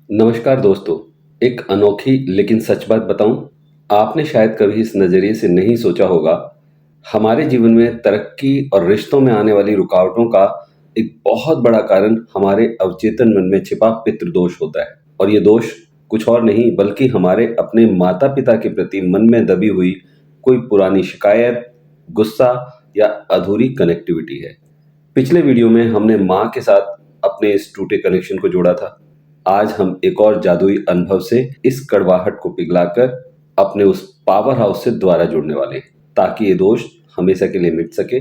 नमस्कार दोस्तों। एक अनोखी लेकिन सच बात बताऊं, आपने शायद कभी इस नज़रिए से नहीं सोचा होगा। हमारे जीवन में तरक्की और रिश्तों में आने वाली रुकावटों का एक बहुत बड़ा कारण हमारे अवचेतन मन में छिपा पितृदोष होता है। और ये दोष कुछ और नहीं बल्कि हमारे अपने माता पिता के प्रति मन में दबी हुई कोई पुरानी शिकायत, गुस्सा या अधूरी कनेक्टिविटी है। पिछले वीडियो में हमने माँ के साथ अपने इस टूटे कनेक्शन को जोड़ा था। आज हम एक और जादुई अनुभव से इस कड़वाहट को पिघलाकर अपने उस पावर हाउस से दोबारा जुड़ने वाले हैं, ताकि ये दोष हमेशा के लिए मिट सके।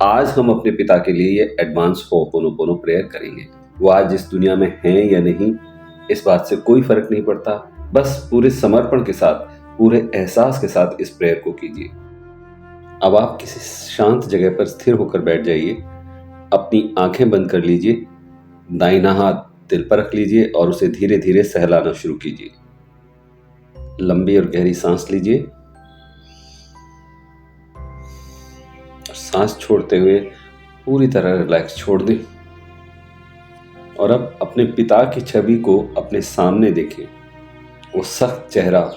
आज हम अपने पिता के लिए ये एडवांस होपोनोपोनो प्रेयर करेंगे। वो आज इस दुनिया में हैं या नहीं, इस बात से कोई फर्क नहीं पड़ता। बस पूरे समर्पण के साथ, पूरे एहसास के साथ इस प्रेयर को कीजिए। अब आप किसी शांत जगह पर स्थिर होकर बैठ जाइए। अपनी आंखें बंद कर लीजिए। दाहिना हाथ दिल पर रख लीजिए और उसे धीरे धीरे सहलाना शुरू कीजिए। लंबी और गहरी सांस लीजिए और सांस छोड़ते हुए पूरी तरह रिलैक्स छोड़ दें। और अब अपने पिता की छवि को अपने सामने देखें। वो सख्त चेहरा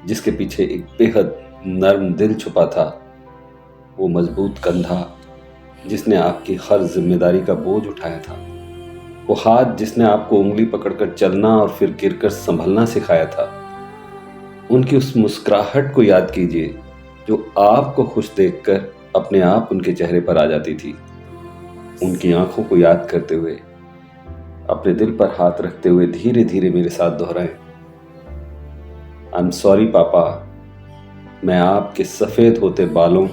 जिसके पीछे एक बेहद नर्म दिल छुपा था, वो मजबूत कंधा जिसने आपकी हर जिम्मेदारी का बोझ उठाया था, वो हाथ जिसने आपको उंगली पकड़कर चलना और फिर गिरकर संभलना सिखाया था। उनकी उस मुस्कुराहट को याद कीजिए जो आपको खुश देखकर अपने आप उनके चेहरे पर आ जाती थी। उनकी आंखों को याद करते हुए, अपने दिल पर हाथ रखते हुए धीरे धीरे मेरे साथ दोहराएं। आई एम सॉरी पापा, मैं आपके सफेद होते बालों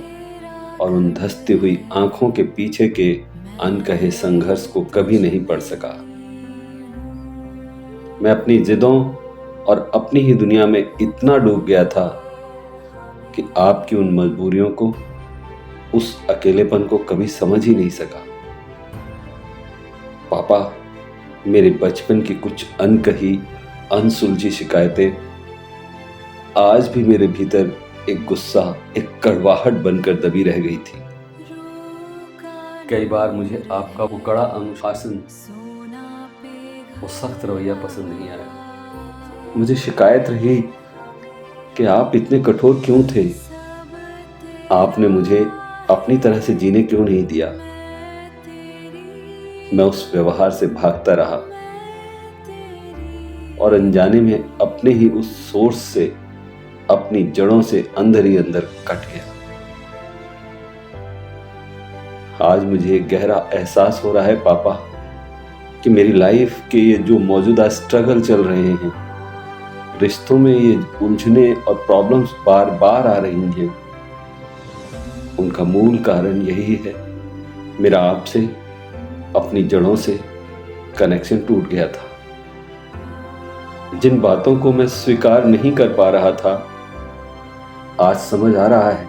और उन धंसती हुई आंखों के पीछे के अनकहे संघर्ष को कभी नहीं पढ़ सका। मैं अपनी जिदों और अपनी ही दुनिया में इतना डूब गया था कि आपकी उन मजबूरियों को, उस अकेलेपन को कभी समझ ही नहीं सका। पापा, मेरे बचपन की कुछ अनकही, अनसुलझी शिकायतें आज भी मेरे भीतर एक गुस्सा, एक कड़वाहट बनकर दबी रह गई थी। कई बार मुझे आपका वो कड़ा अनुशासन, वो सख्त रवैया पसंद नहीं आया। मुझे शिकायत रही कि आप इतने कठोर क्यों थे। आपने मुझे अपनी तरह से जीने क्यों नहीं दिया। मैं उस व्यवहार से भागता रहा और अनजाने में अपने ही उस सोर्स से, अपनी जड़ों से अंदर ही अंदर कट गया। आज मुझे गहरा एहसास हो रहा है पापा कि मेरी लाइफ के ये जो मौजूदा स्ट्रगल चल रहे हैं, रिश्तों में ये उलझने और प्रॉब्लम्स बार बार आ रही हैं, उनका मूल कारण यही है। मेरा आपसे, अपनी जड़ों से कनेक्शन टूट गया था। जिन बातों को मैं स्वीकार नहीं कर पा रहा था, आज समझ आ रहा है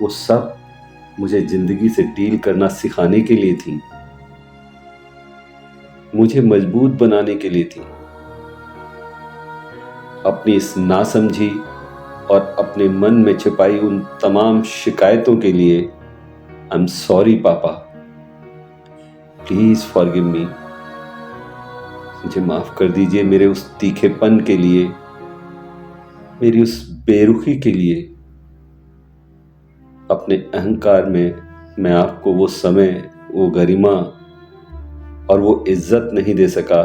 वो सब मुझे जिंदगी से डील करना सिखाने के लिए थी, मुझे मजबूत बनाने के लिए थी। अपनी इस नासमझी और अपने मन में छिपाई उन तमाम शिकायतों के लिए आई एम सॉरी पापा, प्लीज फॉरगिव मी। मुझे माफ कर दीजिए मेरे उस तीखेपन के लिए, मेरी उस बेरुखी के लिए। अपने अहंकार में मैं आपको वो समय, वो गरिमा और वो इज्जत नहीं दे सका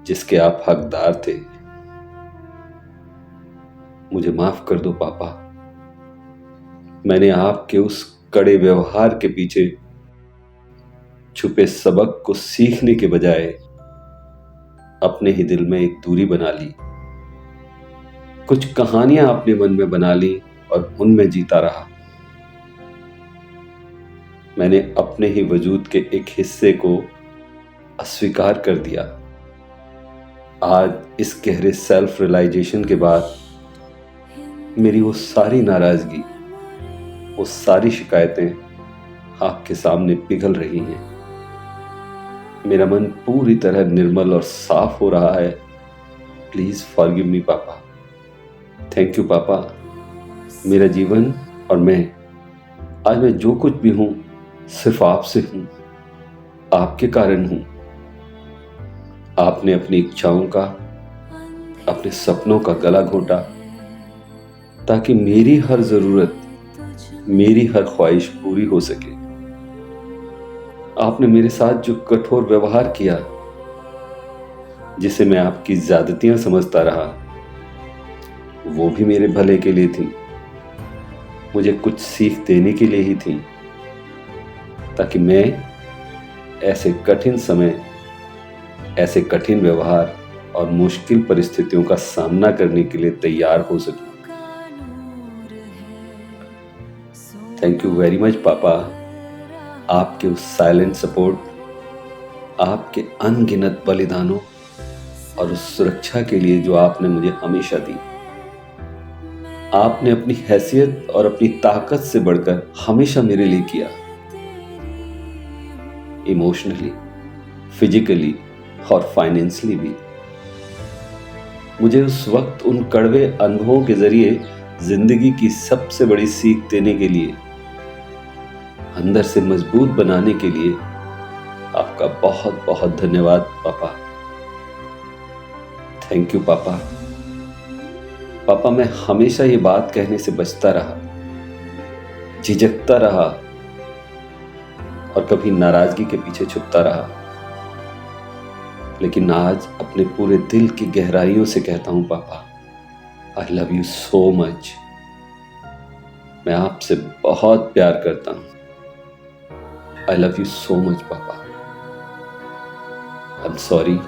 जिसके आप हकदार थे। मुझे माफ कर दो पापा। मैंने आपके उस कड़े व्यवहार के पीछे छुपे सबक को सीखने के बजाय अपने ही दिल में एक दूरी बना ली। कुछ कहानियां अपने मन में बना ली और उनमें जीता रहा। मैंने अपने ही वजूद के एक हिस्से को अस्वीकार कर दिया। आज इस गहरे सेल्फ रियलाइजेशन के बाद मेरी वो सारी नाराजगी, वो सारी शिकायतें आपके सामने पिघल रही हैं। मेरा मन पूरी तरह निर्मल और साफ हो रहा है। प्लीज फॉरगिव मी पापा। थैंक यू पापा। मेरा जीवन और आज मैं जो कुछ भी हूं सिर्फ आपसे हूं, आपके कारण हूं। आपने अपनी इच्छाओं का, अपने सपनों का गला घोंटा ताकि मेरी हर जरूरत, मेरी हर ख्वाहिश पूरी हो सके। आपने मेरे साथ जो कठोर व्यवहार किया, जिसे मैं आपकी ज्यादतियां समझता रहा, वो भी मेरे भले के लिए थी, मुझे कुछ सीख देने के लिए ही थी, ताकि मैं ऐसे कठिन समय, ऐसे कठिन व्यवहार और मुश्किल परिस्थितियों का सामना करने के लिए तैयार हो सकूं। थैंक यू वेरी मच पापा, आपके उस साइलेंट सपोर्ट, आपके अनगिनत बलिदानों और उस सुरक्षा के लिए जो आपने मुझे हमेशा दी। आपने अपनी हैसियत और अपनी ताकत से बढ़कर हमेशा मेरे लिए किया, इमोशनली, फिजिकली और फाइनेंशियली भी। मुझे उस वक्त उन कड़वे अनुभवों के जरिए जिंदगी की सबसे बड़ी सीख देने के लिए, अंदर से मजबूत बनाने के लिए आपका बहुत बहुत धन्यवाद पापा। थैंक यू पापा। पापा, मैं हमेशा ये बात कहने से बचता रहा, झिझकता रहा और कभी नाराजगी के पीछे छुपता रहा, लेकिन आज अपने पूरे दिल की गहराइयों से कहता हूं पापा, I love you so much. मैं आपसे बहुत प्यार करता हूं। I love you so much पापा। I am sorry,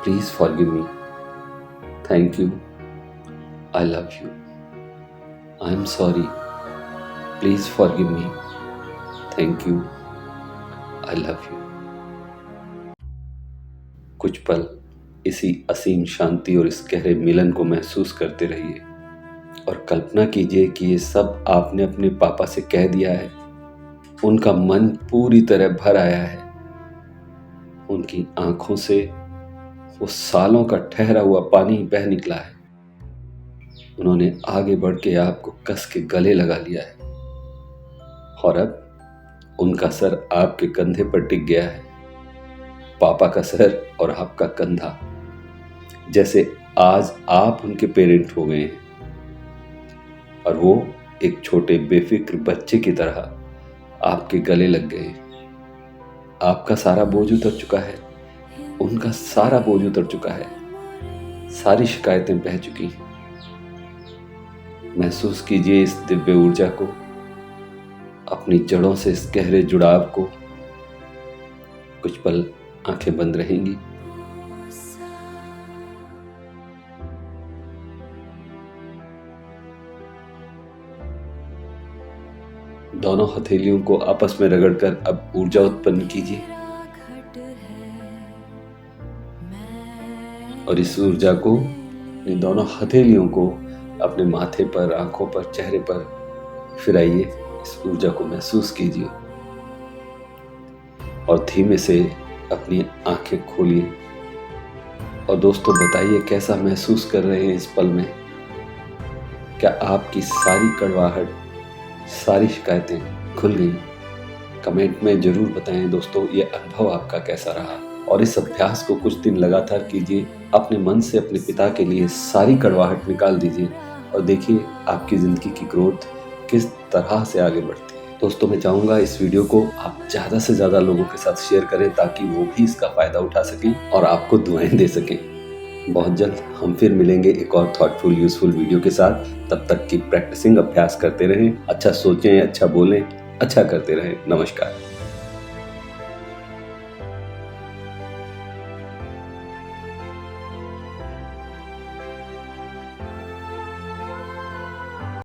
please forgive me. Thank you, I love you. I am sorry, please forgive me. Thank you, I love you. कुछ पल इसी असीम शांति और इस गहरे मिलन को महसूस करते रहिए और कल्पना कीजिए कि ये सब आपने अपने पापा से कह दिया है। उनका मन पूरी तरह भर आया है, उनकी आंखों से वो सालों का ठहरा हुआ पानी बह निकला है। उन्होंने आगे बढ़ के आपको कस के गले लगा लिया है और अब उनका सर आपके कंधे पर टिक गया है। पापा का सर और आपका कंधा, जैसे आज आप उनके पेरेंट हो गए हैं और वो एक छोटे बेफिक्र बच्चे की तरह आपके गले लग गए। आपका सारा बोझ उतर चुका है, उनका सारा बोझ उतर चुका है, सारी शिकायतें बह चुकी हैं। महसूस कीजिए इस दिव्य ऊर्जा को, अपनी जड़ों से इस गहरे जुड़ाव को। कुछ पल आंखें बंद रहेंगी। दोनों हथेलियों को आपस में रगड़कर अब ऊर्जा उत्पन्न कीजिए और इस ऊर्जा को, इन दोनों हथेलियों को अपने माथे पर, आंखों पर, चेहरे पर फिराइए। इस ऊर्जा को महसूस कीजिए और धीमे से अपनी आंखें खोलिए और दोस्तों बताइए कैसा महसूस कर रहे हैं इस पल में। क्या आपकी सारी कड़वाहट, सारी शिकायतें खुल गई? कमेंट में जरूर बताएं दोस्तों, ये अनुभव आपका कैसा रहा। और इस अभ्यास को कुछ दिन लगातार कीजिए। अपने मन से अपने पिता के लिए सारी कड़वाहट निकाल दीजिए और देखिए आपकी जिंदगी की ग्रोथ किस तरह से आगे बढ़ती है। दोस्तों, मैं चाहूंगा इस वीडियो को आप ज़्यादा से ज़्यादा लोगों के साथ शेयर करें ताकि वो भी इसका फ़ायदा उठा सकें और आपको दुआएं दे सकें। बहुत जल्द हम फिर मिलेंगे एक और थॉटफुल यूजफुल वीडियो के साथ। तब तक की प्रैक्टिसिंग, अभ्यास करते रहें, अच्छा सोचें, अच्छा बोलें, अच्छा करते रहें। नमस्कार।